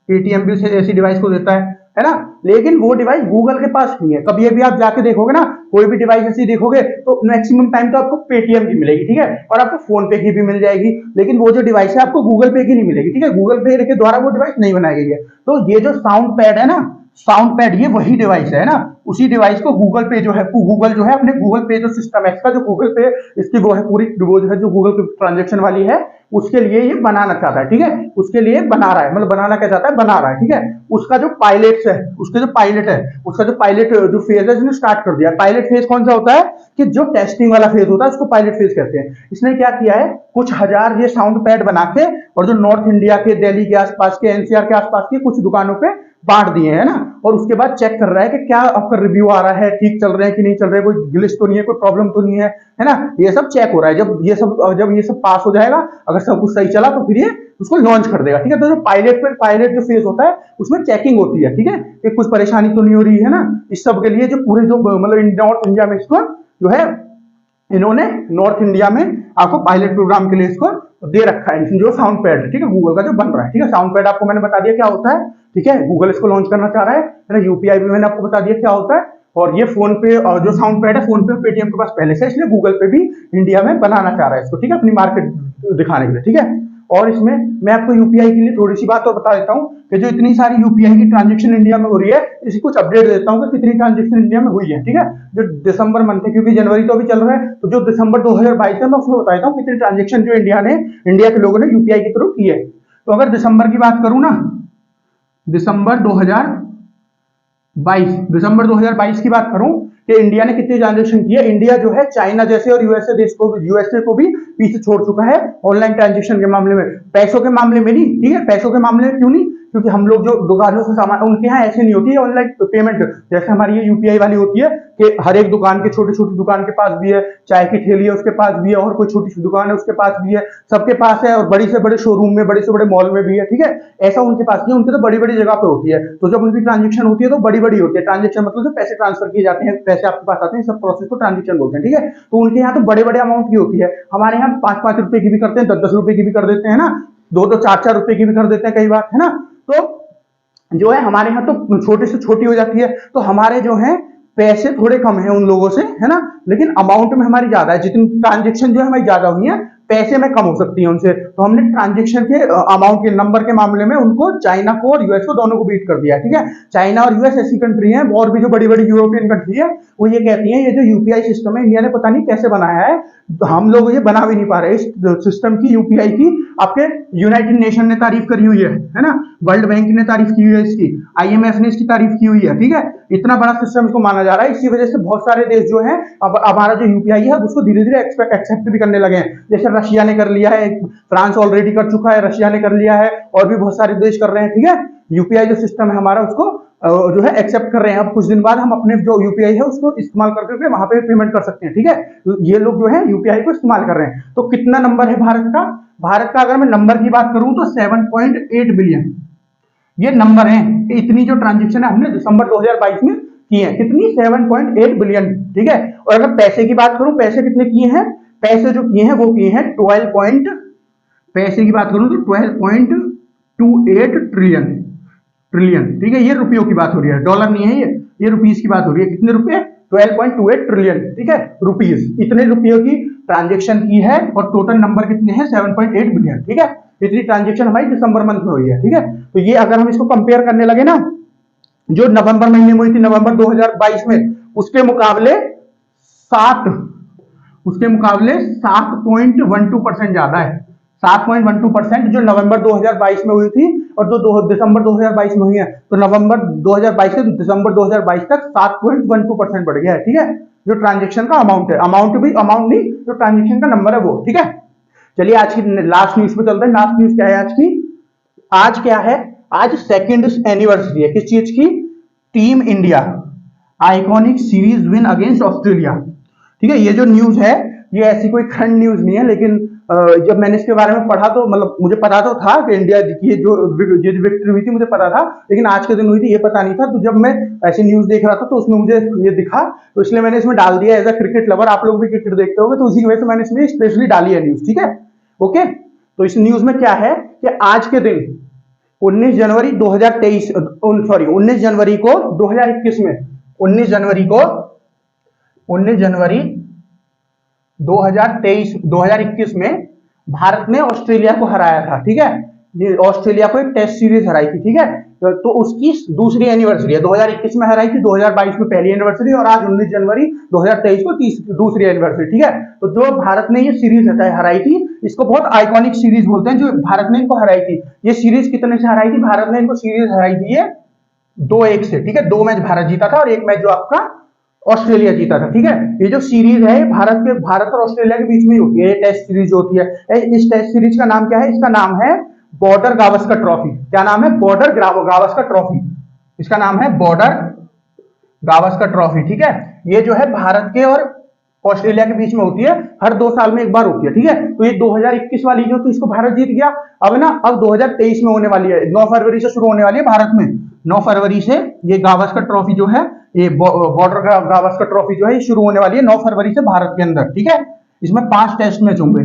पेटीएम भी ऐसी डिवाइस को देता है ना। लेकिन वो डिवाइस गूगल के पास नहीं है। कभी भी आप जाके देखोगे ना, कोई भी डिवाइस ऐसी देखोगे तो मैक्सिमम टाइम तो आपको पेटीएम की मिलेगी। ठीक है, और आपको फोन पे की भी मिल जाएगी, लेकिन वो जो डिवाइस है आपको गूगल पे की नहीं मिलेगी। ठीक है, गूगल पे के द्वारा वो डिवाइस नहीं बनाई गई है। तो ये जो साउंड पैड है ना, साउंड पैड ये वही डिवाइस है ना, उसी डिवाइस को गूगल पे जो है, गूगल जो है अपने गूगल पे जो सिस्टम है इसका, जो गूगल पे इसकी वो है पूरी वो जो है जो गूगल पे ट्रांजेक्शन वाली है, उसके लिए ये बनाना चाहता है, ठीक है, उसके लिए बना रहा है, मतलब बनाना क्या चाहता है, बना रहा है, ठीक है। उसका जो पायलट है, उसका जो पायलट है, उसका जो पायलट जो फेज है इसने स्टार्ट कर दिया। पायलट फेज कौन सा होता है कि जो टेस्टिंग वाला फेज होता है उसको पायलट फेज कहते हैं। इसने क्या किया है, कुछ हजार ये साउंड पैड बना के और जो नॉर्थ इंडिया के, दिल्ली के आसपास के, एनसीआर के आसपास की कुछ दुकानों पे बांट दिए है ना, और उसके बाद चेक कर रहा है कि क्या आपका रिव्यू आ रहा है, ठीक चल रहे हैं कि नहीं चल रहे, कोई ग्लिच तो नहीं है, कोई प्रॉब्लम तो नहीं है ना, ये सब चेक हो रहा है। जब ये सब पास हो जाएगा, अगर सब कुछ सही चला तो फिर ये उसको लॉन्च कर देगा, ठीक है। तो जो पायलट जो फेज होता है उसमें चेकिंग होती है, ठीक है, कि कुछ परेशानी तो नहीं हो रही है ना। इस सब के लिए जो पूरे जो मतलब नॉर्थ इंडिया में इसको जो है इन्होंने नॉर्थ इंडिया में आपको पायलट प्रोग्राम के लिए इसको दे रखा है, जो साउंड पैड है, ठीक है, गूगल का जो बन रहा है, ठीक है। साउंड पैड आपको मैंने बता दिया क्या होता है, ठीक है, गूगल इसको लॉन्च करना चाह रहा है ना। यूपीआई भी मैंने आपको बता दिया क्या होता है, और ये फोन पे और जो साउंड पैड है फोन पे पेटीएम के पास पहले से, इसलिए गूगल पे भी इंडिया में बनाना चाह रहा है इसको, ठीक है, अपनी मार्केट दिखाने के लिए, ठीक है। और इसमें मैं आपको यूपीआई के लिए थोड़ी सी बात और बता देता हूँ कि जो इतनी सारी यूपीआई की ट्रांजेक्शन इंडिया में हो रही है, इसी कुछ अपडेट देता हूँ कि कितनी ट्रांजेक्शन इंडिया में हुई है, ठीक है। जो दिसंबर मंथ है, क्योंकि जनवरी तो अभी चल रहा है, तो जो दिसंबर 2022 है मैं उसमें बताता हूँ कितनी ट्रांजेक्शन जो इंडिया के लोगों ने यूपीआई के थ्रू की है। तो अगर दिसंबर की बात करूं ना, दिसंबर 2022 की बात करूं कि इंडिया ने कितनी ट्रांजेक्शन की है, इंडिया जो है चाइना जैसे और यूएसए को भी पीछे छोड़ चुका है ऑनलाइन ट्रांजेक्शन के मामले में। पैसों के मामले में नहीं, ठीक है, पैसों के मामले में क्यों नहीं, क्योंकि हम लोग जो दुकानों से सामान, उनके यहाँ ऐसे नहीं होती है ऑनलाइन पेमेंट जैसे हमारी ये यूपीआई वाली होती है, कि हर एक दुकान के, छोटी छोटी दुकान के पास भी है, चाय की ठेली है उसके पास भी है, और कोई छोटी सी दुकान है उसके पास भी है, सबके पास है, और बड़ी से बड़े शोरूम में, बड़े से बड़े मॉल में भी है, ठीक है। ऐसा उनके पास नहीं, उनके तो बड़ी बड़ी जगह पे होती है, तो जब उनकी ट्रांजेक्शन होती है तो बड़ी बड़ी होती है। ट्रांजेक्शन मतलब जो पैसे ट्रांसफर किए जाते हैं, पैसे आपके पास आते हैं, सब प्रोसेस को ट्रांजेक्शन बोलते हैं, ठीक है। तो उनके यहाँ तो बड़े बड़े अमाउंट की होती है, हमारे यहाँ 5-5 रुपए की भी करते हैं, 10-10 रुपए की भी कर देते हैं ना, 2-2, 4-4 रुपए की भी कर देते हैं कई बार, है ना। तो जो है हमारे यहाँ तो छोटे से छोटी हो जाती है, तो हमारे जो है पैसे थोड़े कम है उन लोगों से, है ना, लेकिन अमाउंट में हमारी ज्यादा है, जितनी ट्रांजेक्शन जो है हमारी ज्यादा हुई है, पैसे में कम हो सकती है उनसे। तो हमने ट्रांजेक्शन के अमाउंट के नंबर के मामले में उनको, चाइना को और यूएस को, दोनों को बीट कर दिया, ठीक है। चाइना और यूएस ऐसी कंट्री है, और भी जो बड़ी बड़ी यूरोपियन कंट्री है, वो ये कहती है ये जो यूपीआई सिस्टम है इंडिया ने पता नहीं कैसे बनाया है, हम लोग ये बना भी नहीं पा रहे इस सिस्टम की, यूपीआई की। आपके यूनाइटेड नेशन ने तारीफ करी हुई है ना, वर्ल्ड बैंक ने तारीफ की हुई है इसकी, आईएमएफ ने इसकी तारीफ की हुई है, ठीक है। इतना बड़ा सिस्टम इसको माना जा रहा है, इसी वजह से बहुत सारे देश जो है अब हमारा जो यूपीआई है उसको धीरे धीरे एक्सेप्ट भी करने लगे हैं। जैसे रशिया ने कर लिया है, फ्रांस ऑलरेडी कर चुका है, रशिया ने कर लिया है, और भी बहुत सारे देश कर रहे हैं, ठीक है। यूपीआई जो सिस्टम है हमारा उसको जो है एक्सेप्ट कर रहे हैं। अब कुछ दिन बाद हम अपने जो यूपीआई है उसको इस्तेमाल करके वहां पे पेमेंट कर सकते हैं, ठीक है। तो ये लोग जो है यूपीआई को इस्तेमाल कर रहे हैं। तो कितना नंबर है भारत का, भारत का अगर मैं नंबर की बात करूं तो 7.8 बिलियन ये नंबर है। इतनी जो ट्रांजेक्शन है हमने दिसंबर 2022 में की है, कितनी, 7.8 बिलियन, ठीक है। और अगर पैसे की बात करूं, पैसे कितने किए हैं, पैसे जो किए हैं वो किए हैं 12 पैसे की बात करूं तो 12.28 ट्रिलियन, ठीक है। ये रुपयों की बात हो रही है, डॉलर नहीं है ये रुपीस की बात हो रही है। कितने रुपए, 12.28 ट्रिलियन, ठीक है, रुपीस। इतने रुपयों की ट्रांजेक्शन की है, और टोटल नंबर कितने हैं, 7.8 बिलियन, ठीक है। इतनी ट्रांजेक्शन हमारी दिसंबर मंथ में हुई है, ठीक है। तो ये अगर हम इसको कंपेयर करने लगे ना, जो नवंबर महीने में हुई थी, नवंबर 2022 में, उसके मुकाबले 7.12% ज्यादा है, 7.12% जो नवंबर 2022 में हुई थी, और जो दिसंबर 2022 में हुई है, तो नवंबर 2022 से दिसंबर 2022 तक 7.12% बढ़ गया है, ठीक है। जो ट्रांजेक्शन का अमाउंट है, अमाउंट नहीं, जो ट्रांजेक्शन का नंबर है वो, ठीक है। चलिए आज की लास्ट न्यूज पे चलते हैं। लास्ट न्यूज क्या है आज की, आज क्या है, आज सेकेंड एनिवर्सरी है किस चीज की, team India iconic series win against Australia, ठीक है। ये जो न्यूज है ये ऐसी कोई करंट न्यूज नहीं है, लेकिन जब मैंने इसके बारे में पढ़ा तो मतलब मुझे पता तो था कि इंडिया की जो विक्ट्री हुई थी मुझे पता था, लेकिन आज के दिन हुई थी ये पता नहीं था। तो जब मैं ऐसी न्यूज देख रहा था तो उसमें मुझे ये दिखा, तो इसलिए मैंने इसमें डाल दिया। एज अ क्रिकेट लवर, आप लोग भी क्रिकेट देखते होंगे, तो उसी की वजह से मैंने इसमें स्पेशली डाली है न्यूज, ठीक है, ओके। तो इस न्यूज में क्या है कि आज के दिन 19 जनवरी 2023 सॉरी 19 जनवरी को 2021 में 19 जनवरी 2021 में भारत ने ऑस्ट्रेलिया को हराया था, ठीक है। ये ऑस्ट्रेलिया को एक टेस्ट सीरीज हराई थी, ठीक है। तो उसकी दूसरी एनिवर्सरी है, 2021 में हराई थी, 2022 में पहली एनिवर्सरी और आज 19 जनवरी 2023 को दूसरी एनिवर्सरी, ठीक है। तो जो भारत ने ये सीरीज हराई थी, इसको बहुत आइकॉनिक सीरीज बोलते हैं, जो भारत ने इनको हराई थी। ये सीरीज कितने से हराई थी? भारत ने इनको सीरीज हराई थी ये 2-1 से, ठीक है। 2 मैच भारत जीता था और 1 मैच जो आपका ऑस्ट्रेलिया जीता था, ठीक है। ये जो सीरीज है भारत और ऑस्ट्रेलिया के बीच में होती है, ये टेस्ट सीरीज होती है। इस टेस्ट सीरीज का नाम क्या है? इसका नाम है बॉर्डर गावस्कर ट्रॉफी। क्या नाम है? Border Gavaskar trophy. इसका नाम है बॉर्डर गावस्कर ट्रॉफी, ठीक है। ये जो है भारत के और ऑस्ट्रेलिया के बीच में होती है, हर 2 साल में एक बार होती है, ठीक है। तो ये 2021 वाली जो थी, इसको भारत जीत गया। अब 2023 में होने वाली है, 9 फरवरी से शुरू होने वाली है भारत में। 9 फरवरी से ये गावस्कर ट्रॉफी जो है, ये बॉर्डर गावस्कर ट्रॉफी जो है, ये शुरू होने वाली है 9 फरवरी से भारत के अंदर, ठीक है। इसमें 5 टेस्ट मैच होंगे,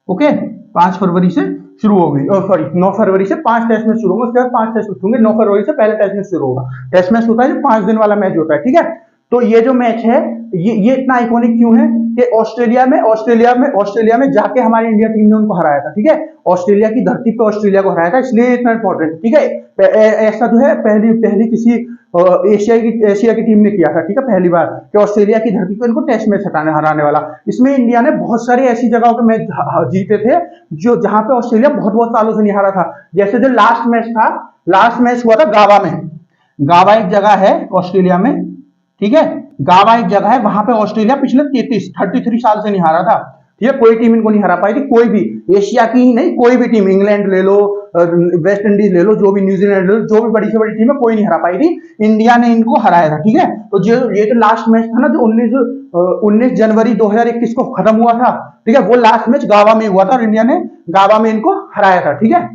ओके। 5 फरवरी से शुरू होगी, सॉरी 9 फरवरी से 5 टेस्ट मैच शुरू होंगे, उसके बाद 5 टेस्ट मैच होंगे। 9 फरवरी से पहले टेस्ट मैच शुरू होगा। टेस्ट मैच होता है जो 5 दिन वाला मैच होता है, ठीक है। तो ये जो मैच है, ये इतना आइकॉनिक क्यों है कि ऑस्ट्रेलिया में जाके हमारी इंडिया टीम ने उनको हराया था, ठीक है। ऑस्ट्रेलिया की धरती पे ऑस्ट्रेलिया को हराया था, इसलिए इतना इंपॉर्टेंट, ठीक है। ऐसा जो है पहली किसी एशिया की टीम ने किया था, ठीक है, पहली बार कि ऑस्ट्रेलिया की धरती पे इनको टेस्ट मैच हराने वाला। इसमें इंडिया ने बहुत सारी ऐसी जगहों पे मैच जीते थे जो जहां पे ऑस्ट्रेलिया बहुत सालों से नहीं हारा था। जैसे जो लास्ट मैच हुआ था गावा में। गावा एक जगह है ऑस्ट्रेलिया में, ठीक है। गावा एक जगह है, वहां पे ऑस्ट्रेलिया पिछले 33 साल से नहीं हारा था, ठीक है। कोई टीम इनको नहीं हरा पाई थी, कोई भी, एशिया की ही नहीं, कोई भी टीम, इंग्लैंड ले लो, वेस्ट इंडीज ले लो, जो भी, न्यूजीलैंड ले लो, जो भी बड़ी से बड़ी टीम है, कोई नहीं हरा पाई थी। इंडिया ने इनको हराया था, ठीक है। तो ये जो लास्ट मैच था ना, जो 19 जनवरी 2021 को खत्म हुआ था, ठीक है, वो लास्ट मैच गावा में हुआ था और इंडिया ने गावा में इनको हराया था, ठीक है।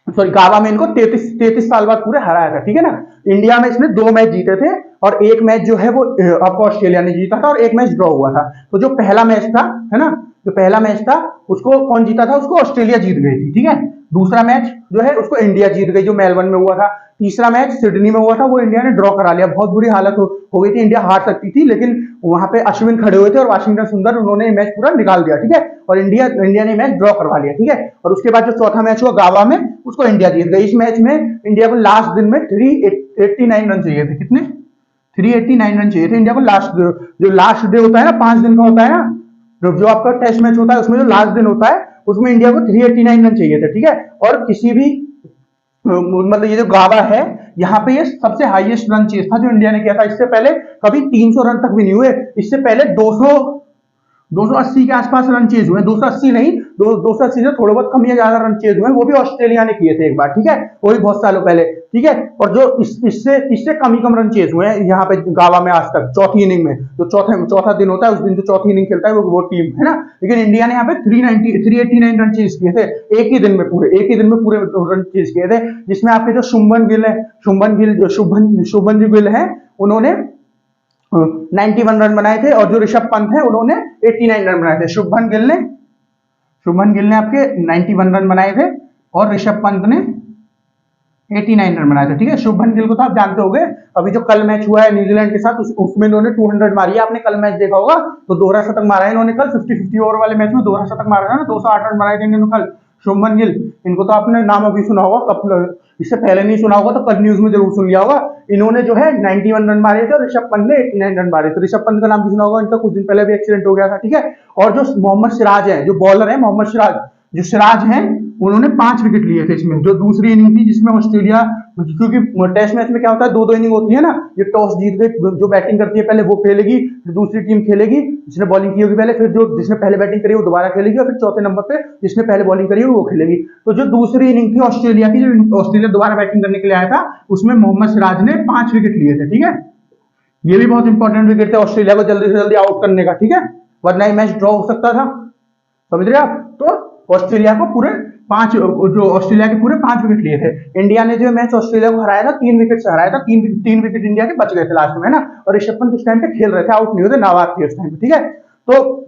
गावा में इनको 33 साल बाद पूरे हराया था, ठीक है ना। इंडिया में इसने 2 मैच जीते थे और 1 मैच जो है वो आपको ऑस्ट्रेलिया ने जीता था और 1 मैच ड्रॉ हुआ था। तो जो पहला मैच था, है ना, जो पहला मैच था उसको कौन जीता था? उसको ऑस्ट्रेलिया जीत गई थी, ठीक है। दूसरा मैच जो है उसको इंडिया जीत गई, जो मेलबर्न में हुआ था। तीसरा मैच सिडनी में हुआ था, वो इंडिया ने ड्रॉ करा लिया। बहुत बुरी हालत हो गई थी, इंडिया हार सकती थी, लेकिन वहां पे अश्विन खड़े हुए थे और वाशिंगटन सुंदर, उन्होंने मैच पूरा निकाल दिया, ठीक है। और इंडिया ने मैच ड्रॉ करवा लिया, ठीक है। और उसके बाद जो चौथा मैच हुआ गावा में, उसको इंडिया जीत गई। इस मैच में इंडिया को लास्ट दिन में 389 रन चाहिए थे। कितने? 389 रन चाहिए थे इंडिया को। लास्ट डे होता है ना, 5 दिन का होता है ना, जो आपका टेस्ट मैच होता है, उसमें जो लास्ट दिन होता है, उसमें इंडिया को 389 रन चाहिए थे, ठीक है। और किसी भी, मतलब ये जो गावा है, यहाँ पे ये सबसे हाईएस्ट रन चेज था जो इंडिया ने किया था। इससे पहले कभी 300 रन तक भी नहीं हुए। इससे पहले 280 के आसपास रन चेज हुए, 280 नहीं, 280 से थोड़े बहुत कम या ज्यादा रन चेज हुए, वो भी ऑस्ट्रेलिया ने किए थे एक बार, ठीक है, वो भी बहुत सालों पहले, ठीक है। और जो इससे कम रन चेज हुए हैं यहाँ पे गावा में आज तक, चौथी इनिंग में, जो चौथा दिन होता है, उस दिन जो चौथी इनिंग खेलता है वो टीम है ना। लेकिन इंडिया ने यहाँ पे 389 रन चेज किए थे एक ही दिन में पूरे रन चेज किए थे। जिसमें आपके जो शुभमन गिल है, उन्होंने 91 रन बनाए थे और जो ऋषभ पंत है उन्होंने 89 रन बनाए थे। शुभमन गिल ने आपके 91 रन बनाए थे और ऋषभ पंत ने 89 रन बनाए थे, ठीक है। शुभमन गिल को तो आप जानते होंगे, अभी जो कल मैच हुआ है न्यूजीलैंड के साथ, उसमें इन्होंने 200 मारी है। आपने कल मैच देखा होगा तो दोहरा शतक मारा है इन्होंने कल, 50-50 ओवर वाले मैच में दोहरा शतक मारा है ना, 208 रन बनाए थे इन्होंने कल। शुभमन गिल, इनको तो आपने नाम अभी सुना होगा, इससे पहले नहीं सुना होगा तो कल न्यूज में जरूर सुन लिया होगा। इन्होंने जो है 91 रन मारे थे और ऋषभ पंत ने 89 रन मारे थे। ऋषभ पंत का नाम भी सुना होगा, इनका कुछ दिन पहले भी एक्सीडेंट हो गया था, ठीक है। और जो मोहम्मद सिराज है, जो बॉलर है मोहम्मद सिराज हैं, उन्होंने 5 विकेट लिए थे इसमें। जो दूसरी इनिंग थी जिसमें ऑस्ट्रेलिया, क्योंकि टेस्ट मैच में क्या होता है, 2-2 इनिंग होती है ना, ये टॉस जीत गई, जो बैटिंग करती है पहले वो खेलेगी, फिर दूसरी टीम खेलेगी जिसने बॉलिंग की होगी पहले, फिर जो जिसने पहले बैटिंग करी वो दोबारा खेलेगी और फिर चौथे नंबर पे जिसने पहले बॉलिंग करी वो खेलेगी। तो जो दूसरी इनिंग थी ऑस्ट्रेलिया की, जो ऑस्ट्रेलिया दोबारा बैटिंग करने के लिए आया था, उसमें मोहम्मद सिराज ने 5 विकेट लिए थे, ठीक है। ये भी बहुत इंपॉर्टेंट विकेट थे ऑस्ट्रेलिया को जल्दी से जल्दी आउट करने का, ठीक है, वरना ये मैच ड्रॉ हो सकता था, समझ रहे आप। तो ऑस्ट्रेलिया को पूरे 5 विकेट लिए थे। इंडिया ने जो मैच ऑस्ट्रेलिया को हराया था 3 विकेट से हराया था, 3 विकेट इंडिया के बच गए थे लास्ट में, है ना। और ऋषभ पंत उस टाइम पे खेल रहे थे, आउट नहीं होते, नाबाद थे उस टाइम पे, ठीक है। तो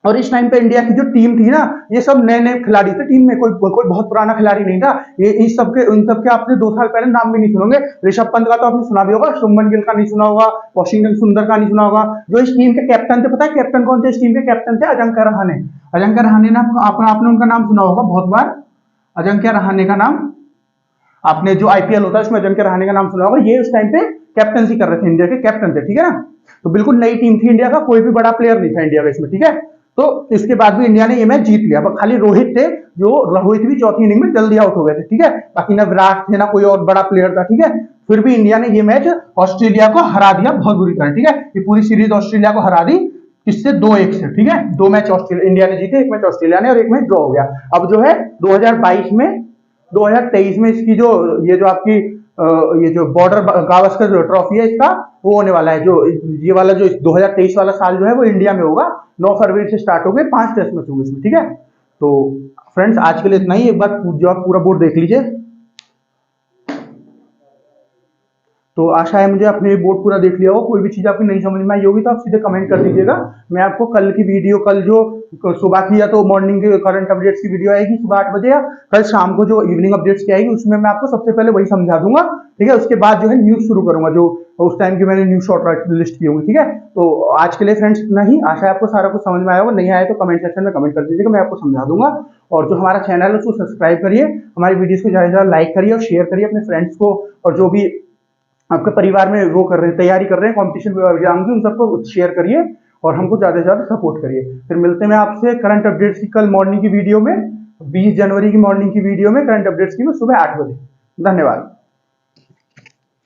और इस टाइम पे इंडिया की जो टीम थी ना, ये सब नए खिलाड़ी थे टीम में, कोई बहुत पुराना खिलाड़ी नहीं था। ये इन सबके आपने 2 साल पहले नाम भी नहीं सुनोगे। ऋषभ पंत का तो आपने सुना भी होगा, शुभमन गिल का नहीं सुना होगा, वाशिंगटन सुंदर का नहीं सुना होगा। जो इस टीम के कैप्टन थे, पता है कैप्टन कौन थे? इस टीम के कैप्टन थे अजिंक्य रहाणे। अजिंक्य रहाणे ने आपने उनका नाम सुना होगा बहुत बार, अजिंक्य रहाणे का नाम आपने, जो आईपीएल होता है उसमें अजिंक्य रहाणे का नाम सुना होगा, ये उस टाइम पे कैप्टनसी कर रहे थे, इंडिया के कैप्टन थे, ठीक है ना। तो बिल्कुल नई टीम थी इंडिया का, कोई भी बड़ा प्लेयर नहीं था इंडिया का इसमें, ठीक है। तो इसके बाद भी इंडिया ने ये मैच जीत लिया, खाली रोहित थे, जो रोहित भी चौथी इनिंग में जल्दी आउट हो गए थे, ठीक है। बाकी ना विराट थे ना कोई और बड़ा प्लेयर था, ठीक है। फिर भी इंडिया ने ये मैच ऑस्ट्रेलिया को हरा दिया बहुत बुरी तरह, ठीक है। ये पूरी सीरीज ऑस्ट्रेलिया को हरा दी, किससे? 2-1 से, ठीक है। 2 मैच ऑस्ट्रेलिया इंडिया ने जीते, 1 मैच ऑस्ट्रेलिया ने, और 1 मैच ड्रॉ हो गया। अब जो है 2022 में 2023 में इसकी जो ये जो आपकी ये जो बॉर्डर गावस्कर जो ट्रॉफी है इसका वो होने वाला है, जो ये वाला जो 2023 वाला साल जो है वो इंडिया में होगा। 9 फरवरी से स्टार्ट हो गए, 5 टेस्ट मैच होंगे इसमें, ठीक है। तो फ्रेंड्स आज के लिए इतना ही, एक बार जो आप पूरा बोर्ड देख लीजिए। तो आशा है मुझे आपने बोर्ड पूरा देख लिया होगा। कोई भी चीज आपकी नहीं समझ में आई होगी तो आप सीधे कमेंट कर दीजिएगा। मैं आपको कल की वीडियो, कल जो सुबह की या तो मॉर्निंग के करंट अपडेट्स की वीडियो आएगी सुबह 8 बजे, या कल शाम को जो इवनिंग अपडेट्स की आएगी उसमें मैं आपको सबसे पहले वही समझा दूंगा, ठीक है। उसके बाद जो है न्यूज शुरू करूंगा, जो उस टाइम की मैंने न्यूज शॉर्ट लिस्ट की होंगी, ठीक है। तो आज के लिए फ्रेंड्स इतना ही। आशा है आपको सारा कुछ समझ में आया होगा, नहीं आया तो कमेंट सेक्शन में कमेंट कर दीजिएगा, मैं आपको समझा दूंगा। और जो हमारा चैनल है उसको सब्सक्राइब करिए, हमारी वीडियोस को ज्यादा से ज्यादा लाइक करिए और शेयर करिए अपने फ्रेंड्स को, और जो भी आपके परिवार में वो कर रहे हैं, तैयारी कर रहे हैं कॉम्पिटिशन एग्जाम की, उन सबको शेयर करिए और हमको ज्यादा से ज्यादा सपोर्ट करिए। फिर मिलते हैं आपसे करंट अपडेट्स की कल मॉर्निंग की वीडियो में, 20 जनवरी की मॉर्निंग की वीडियो में करंट अपडेट्स की, मैं सुबह 8 बजे। धन्यवाद।